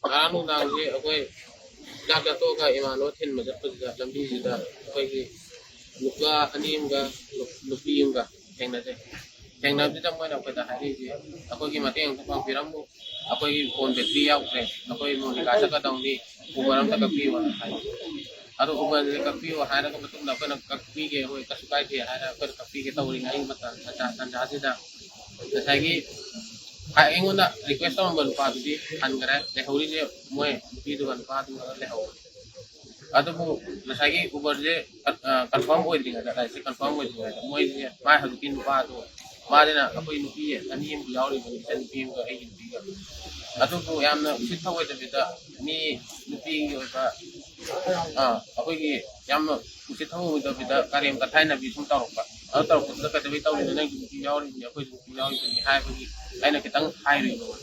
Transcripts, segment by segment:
Aranu dangji akoi dak to ka imano thin ma jat pujja lambi jida akoi ki nuka animga nupiimga thengna jida moina akoi da hari ji akoi ki mateng ta pang piramu akoi ki phone battery yaukre akoi mo ni ka ka dongni ubaram ta ka piwa ado ubar ka piwa hara ka matung da kana ka pi ge hoi ka sukai ge hara ka pi ge tawri ngai mata tan jida sagi Ainguna request sama ban pa di angkara lehuri je moe di tu ban pa tu lehu. Atau bu lagi ubar je confirm oi dinga da si confirm oi dinga moe je mai ha tin pa tu ma de na apa ini pi ani yang yaw ri ban sen pi ko ai pi ga. Atau bu yam na sit pa oi da bita ni pi yo ka apa ki yam na sit pa oi da bita karim ka thai na bi sum ta ro pa. Atau ko da ka de bita oi na pi yaw ri ya ko pi yaw ri ni hai ba ki aina kitang hiring mo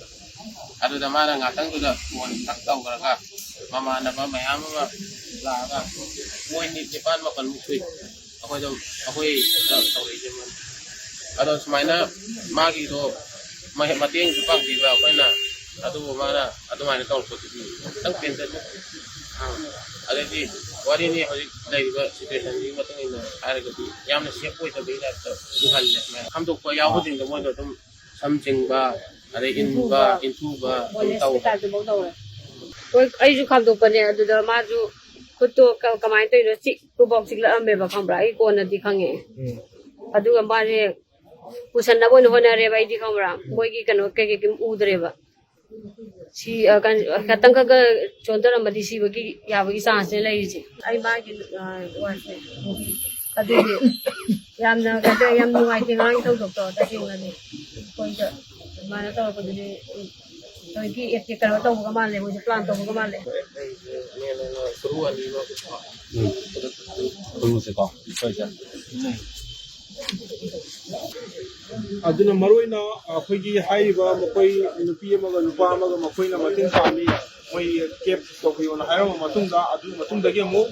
ado da mana ngatang tu da mon tak tau ka mama na ba mayam ma la ka mo ni Japan ma kan mukui ako tau ri je man ado smaina magi do mateng Japan di ba ko na ado mana tau ko ti tang pen da ade di wari ni hori dai ba situation ni ma tang ina ara ka di yam na siap ko ta be da du hal le ham to ko yaw ho ding da mo do something ba ada inba intuba tahu ai ju kham do pane adu da ma ju kuto kamai to no chi ku bok sig la ambe ba kham bra ai ko na di khange adu ga ma re pusan na bon hona re bai di kham bra moi gi kano ke u dre ba si kan katang ka chondra ma di si ba gi ya ba gi sa se lai ji ai ma gi wa se adu gi yam na ka de yam nu ai ti ngai to to ta si na ni ko ja ma na to ko di to ki et ka to ko ma le mo plan to ko ma le keruan di bawah perlu sekali saja aduna maroina akhoi haiba makoi nupi amaga nupa amaga makoi na matin pami moi kep to ko na hayo matungda adu matungdagi mu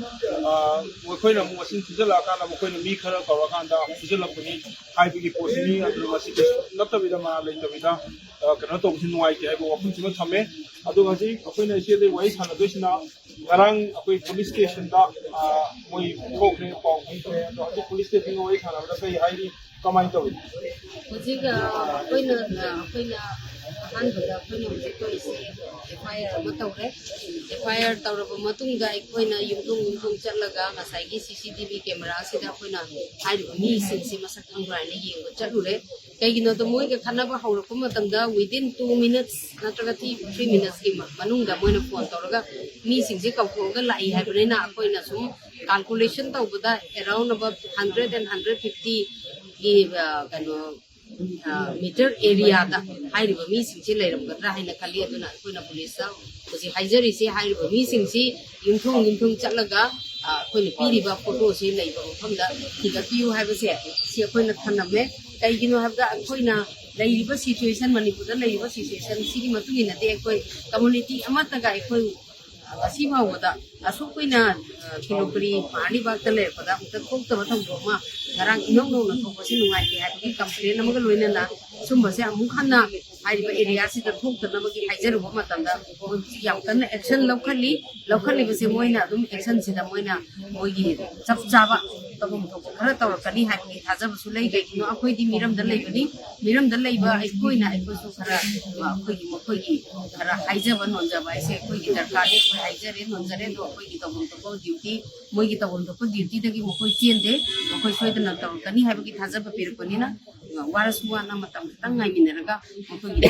makoi na mu masin tijala kana makoi na mi khara ka wakanda tijala kuni haibigi posini adu masi natabida ma letabida kana to sin nuai ke haiba wapun sima thame adu gaji akoi na ise de wai sana doisina ngarang akoi police station da moi khokne pau adu police station wai sana da kai hairi kamai to Ujiga koina hanbada koina ujik to isi FIR ama tawre FIR tawraba matungda koina yumtung chatlaga ngasai gi CCTV camera sida koina hairu mi sinsi masak angrai na yengba chatlure kaigino to moi ga khanaba hawrako matamda within 2 minutes natraga 3 minutes ki manungda moina phone tawraga mi singse kawkoga lai haibane na koina sum calculation tawbada around about 100 and 150 gi kano meter area da hairiba mi singsi leiramgadra haina khali aduna koina police usi haijari si hairiba mi singsi yumthung chatlaga koina piriba photo si leiba mafamda thiga piu haiba se si koina thaname kaigino habda koina leiriba situation manipur da leiriba situation sigi matungina de koi community amata ga koi asi bawada asu koina kilokri pani bakta le pada uta kokta batham roma garang inong no na thokasi nungai ke habi complain amaga loina na sumba se amu khanna haiba area si da thokta na magi haijaru ba matanda yam kan action lokhali base moina dum action si da moina moigi chap chaba tabum thok khara tawra kani habi thajab su lei ge no akoi di miram da leiba ai koina ai ko su khara akoi gi khara haijaba nonjaba ai se koi gi darkar ni haijare nonjare do akoi gi tabum to duty moigi tabum to duty dagi mokoi tiende mokoi soidana tawra kani habi gi thajaba pirpani na waras wa na matam tang ngai mineraga mokoi gi